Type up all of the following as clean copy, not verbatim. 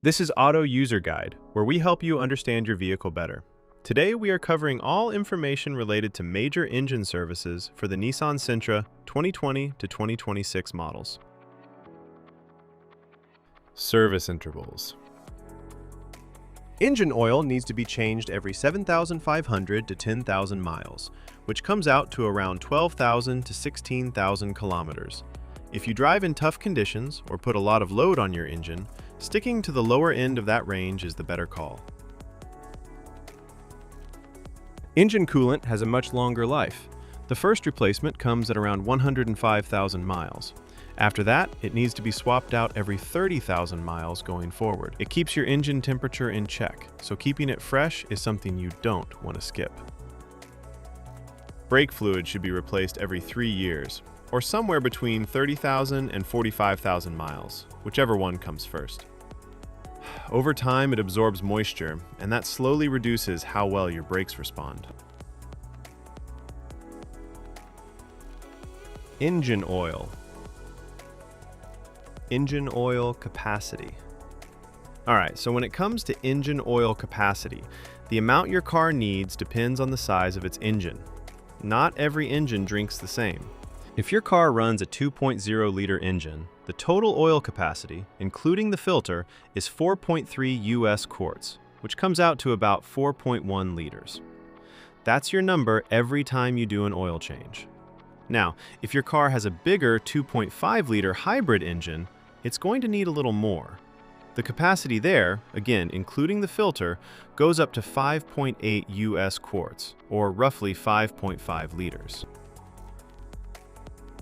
This is Auto User Guide, where we help you understand your vehicle better. Today we are covering all information related to major engine services for the Nissan Sentra 2020 to 2026 models. Service intervals. Engine oil needs to be changed every 7,500 to 10,000 miles, which comes out to around 12,000 to 16,000 kilometers. If you drive in tough conditions or put a lot of load on your engine, sticking to the lower end of that range is the better call. Engine coolant has a much longer life. The first replacement comes at around 105,000 miles. After that, it needs to be swapped out every 30,000 miles going forward. It keeps your engine temperature in check, so keeping it fresh is something you don't want to skip. Brake fluid should be replaced every 3 years, or somewhere between 30,000 and 45,000 miles, whichever one comes first. Over time, it absorbs moisture, and that slowly reduces how well your brakes respond. Engine oil. Engine oil capacity. Alright, so when it comes to engine oil capacity, the amount your car needs depends on the size of its engine. Not every engine drinks the same. If your car runs a 2.0-liter engine, the total oil capacity, including the filter, is 4.3 US quarts, which comes out to about 4.1 liters. That's your number every time you do an oil change. Now, if your car has a bigger 2.5-liter hybrid engine, it's going to need a little more. The capacity there, again including the filter, goes up to 5.8 US quarts, or roughly 5.5 liters.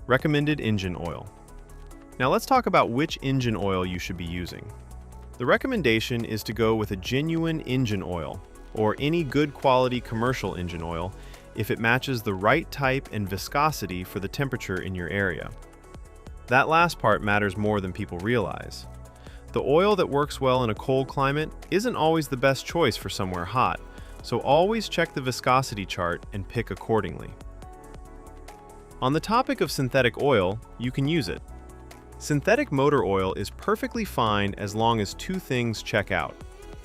Recommended engine oil. Now let's talk about which engine oil you should be using. The recommendation is to go with a genuine engine oil, or any good quality commercial engine oil, if it matches the right type and viscosity for the temperature in your area. That last part matters more than people realize. The oil that works well in a cold climate isn't always the best choice for somewhere hot, so always check the viscosity chart and pick accordingly. On the topic of synthetic oil, you can use it. Synthetic motor oil is perfectly fine as long as two things check out.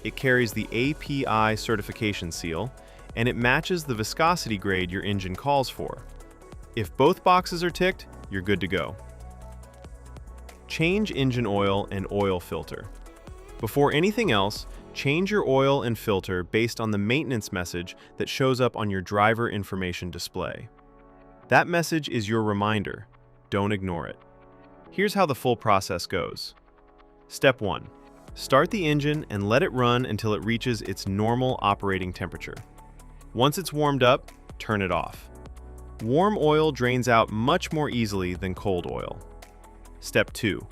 It carries the API certification seal, and it matches the viscosity grade your engine calls for. If both boxes are ticked, you're good to go. Change engine oil and oil filter. Before anything else, change your oil and filter based on the maintenance message that shows up on your driver information display. That message is your reminder. Don't ignore it. Here's how the full process goes. Step 1. Start the engine and let it run until it reaches its normal operating temperature. Once it's warmed up, turn it off. Warm oil drains out much more easily than cold oil. Step 2.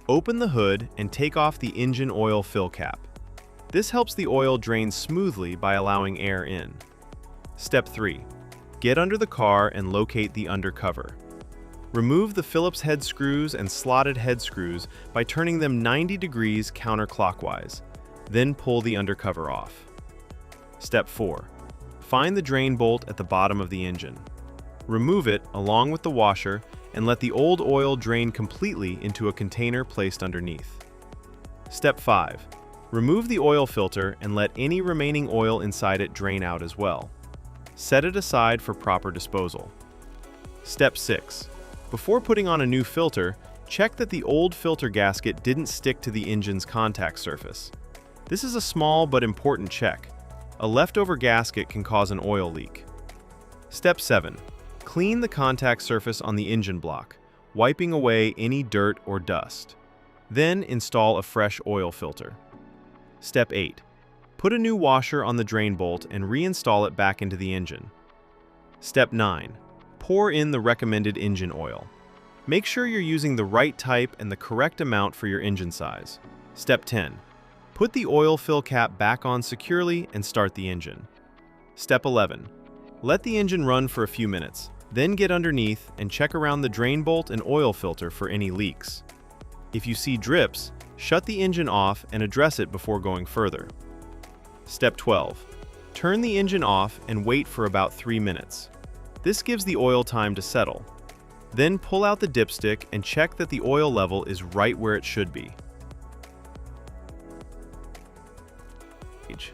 Open the hood and take off the engine oil fill cap. This helps the oil drain smoothly by allowing air in. Step 3. Get under the car and locate the undercover. Remove the Phillips head screws and slotted head screws by turning them 90 degrees counterclockwise. Then pull the undercover off. Step 4. Find the drain bolt at the bottom of the engine. Remove it along with the washer and let the old oil drain completely into a container placed underneath. Step 5. Remove the oil filter and let any remaining oil inside it drain out as well. Set it aside for proper disposal. Step 6. Before putting on a new filter, check that the old filter gasket didn't stick to the engine's contact surface. This is a small but important check. A leftover gasket can cause an oil leak. Step 7. Clean the contact surface on the engine block, wiping away any dirt or dust. Then install a fresh oil filter. Step 8. Put a new washer on the drain bolt and reinstall it back into the engine. Step 9. Pour in the recommended engine oil. Make sure you're using the right type and the correct amount for your engine size. Step 10. Put the oil fill cap back on securely and start the engine. Step 11. Let the engine run for a few minutes, then get underneath and check around the drain bolt and oil filter for any leaks. If you see drips, shut the engine off and address it before going further. Step 12. Turn the engine off and wait for about 3 minutes. This gives the oil time to settle. Then pull out the dipstick and check that the oil level is right where it should be. gauge.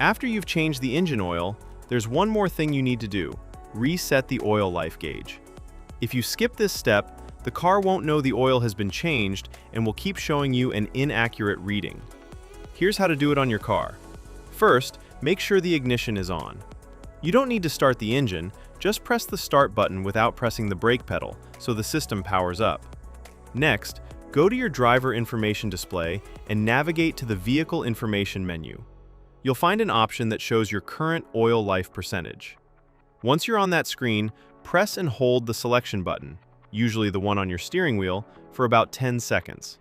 After you've changed the engine oil, there's one more thing you need to do: reset the oil life gauge. If you skip this step, the car won't know the oil has been changed and will keep showing you an inaccurate reading. Here's how to do it on your car. First, make sure the ignition is on. You don't need to start the engine, just press the start button without pressing the brake pedal so the system powers up. Next, go to your driver information display and navigate to the vehicle information menu. You'll find an option that shows your current oil life percentage. Once you're on that screen, press and hold the selection button, usually the one on your steering wheel, for about 10 seconds.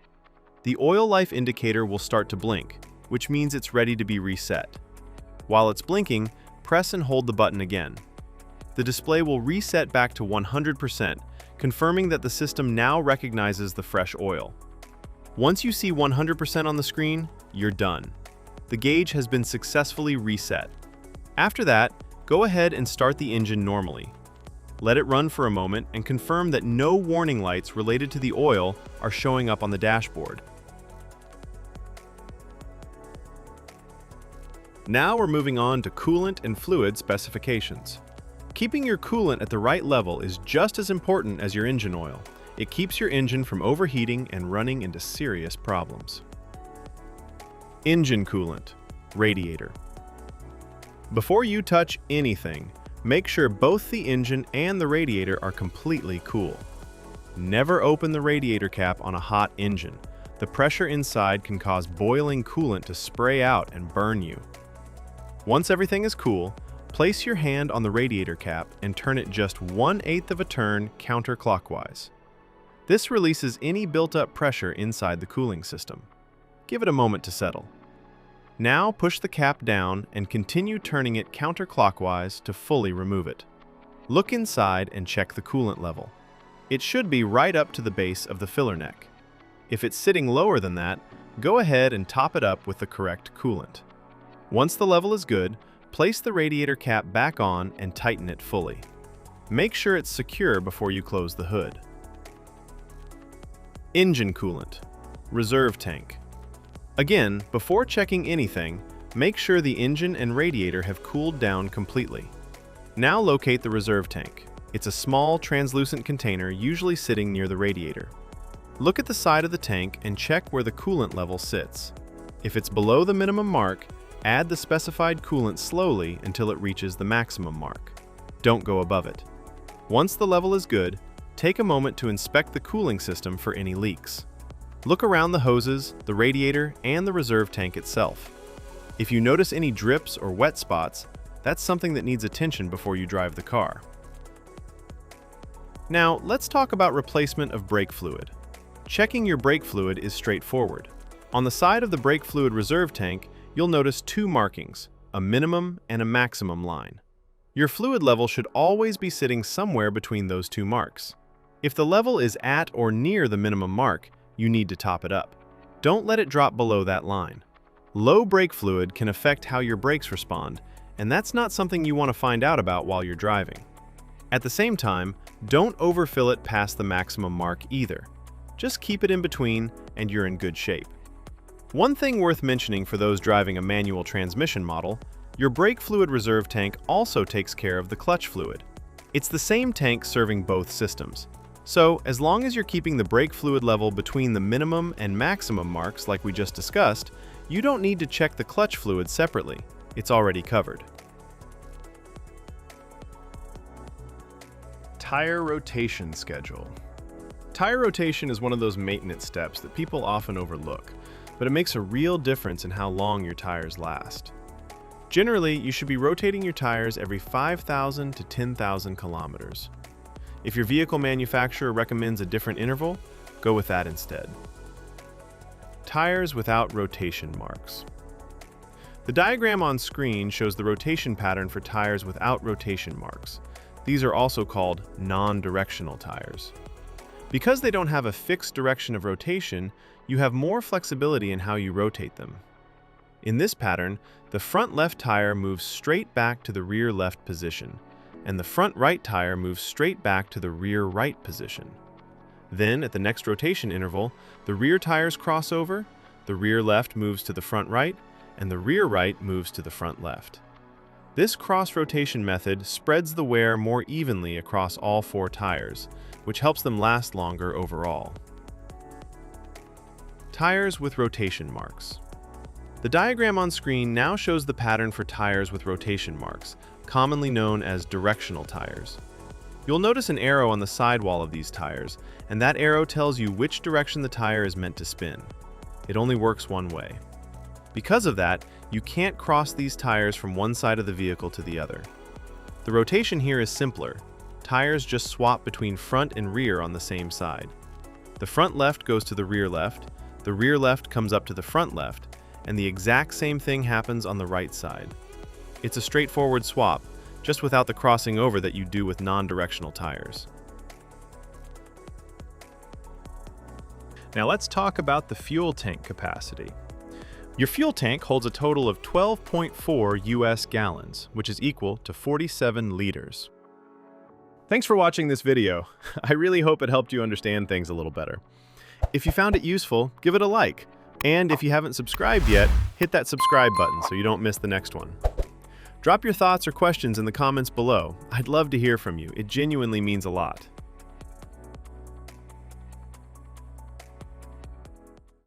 The oil life indicator will start to blink, which means it's ready to be reset. While it's blinking, press and hold the button again. The display will reset back to 100%, confirming that the system now recognizes the fresh oil. Once you see 100% on the screen, you're done. The gauge has been successfully reset. After that, go ahead and start the engine normally. Let it run for a moment and confirm that no warning lights related to the oil are showing up on the dashboard. Now we're moving on to coolant and fluid specifications. Keeping your coolant at the right level is just as important as your engine oil. It keeps your engine from overheating and running into serious problems. Engine coolant, radiator. Before you touch anything, make sure both the engine and the radiator are completely cool. Never open the radiator cap on a hot engine. The pressure inside can cause boiling coolant to spray out and burn you. Once everything is cool, place your hand on the radiator cap and turn it just 1/8 of a turn counterclockwise. This releases any built-up pressure inside the cooling system. Give it a moment to settle. Now push the cap down and continue turning it counterclockwise to fully remove it. Look inside and check the coolant level. It should be right up to the base of the filler neck. If it's sitting lower than that, go ahead and top it up with the correct coolant. Once the level is good, place the radiator cap back on and tighten it fully. Make sure it's secure before you close the hood. Engine coolant, reserve tank. Again, before checking anything, make sure the engine and radiator have cooled down completely. Now locate the reserve tank. It's a small, translucent container usually sitting near the radiator. Look at the side of the tank and check where the coolant level sits. If it's below the minimum mark, add the specified coolant slowly until it reaches the maximum mark. Don't go above it. Once the level is good, take a moment to inspect the cooling system for any leaks. Look around the hoses, the radiator, and the reserve tank itself. If you notice any drips or wet spots, that's something that needs attention before you drive the car. Now, let's talk about replacement of brake fluid. Checking your brake fluid is straightforward. On the side of the brake fluid reserve tank, you'll notice two markings, a minimum and a maximum line. Your fluid level should always be sitting somewhere between those two marks. If the level is at or near the minimum mark, you need to top it up. Don't let it drop below that line. Low brake fluid can affect how your brakes respond, and that's not something you want to find out about while you're driving. At the same time, don't overfill it past the maximum mark either. Just keep it in between and you're in good shape. One thing worth mentioning for those driving a manual transmission model, your brake fluid reserve tank also takes care of the clutch fluid. It's the same tank serving both systems. So, as long as you're keeping the brake fluid level between the minimum and maximum marks like we just discussed, you don't need to check the clutch fluid separately. It's already covered. Tire rotation schedule. Tire rotation is one of those maintenance steps that people often overlook, but it makes a real difference in how long your tires last. Generally, you should be rotating your tires every 5,000 to 10,000 kilometers. If your vehicle manufacturer recommends a different interval, go with that instead. Tires without rotation marks. The diagram on screen shows the rotation pattern for tires without rotation marks. These are also called non-directional tires. Because they don't have a fixed direction of rotation, you have more flexibility in how you rotate them. In this pattern, the front left tire moves straight back to the rear left position, and the front right tire moves straight back to the rear right position. Then, at the next rotation interval, the rear tires cross over, the rear left moves to the front right, and the rear right moves to the front left. This cross-rotation method spreads the wear more evenly across all 4 tires, which helps them last longer overall. Tires with rotation marks. The diagram on screen now shows the pattern for tires with rotation marks, commonly known as directional tires. You'll notice an arrow on the sidewall of these tires, and that arrow tells you which direction the tire is meant to spin. It only works one way. Because of that, you can't cross these tires from one side of the vehicle to the other. The rotation here is simpler. Tires just swap between front and rear on the same side. The front left goes to the rear left comes up to the front left, and the exact same thing happens on the right side. It's a straightforward swap, just without the crossing over that you do with non-directional tires. Now let's talk about the fuel tank capacity. Your fuel tank holds a total of 12.4 US gallons, which is equal to 47 liters. Thanks for watching this video. I really hope it helped you understand things a little better. If you found it useful, give it a like. And if you haven't subscribed yet, hit that subscribe button so you don't miss the next one. Drop your thoughts or questions in the comments below. I'd love to hear from you. It genuinely means a lot.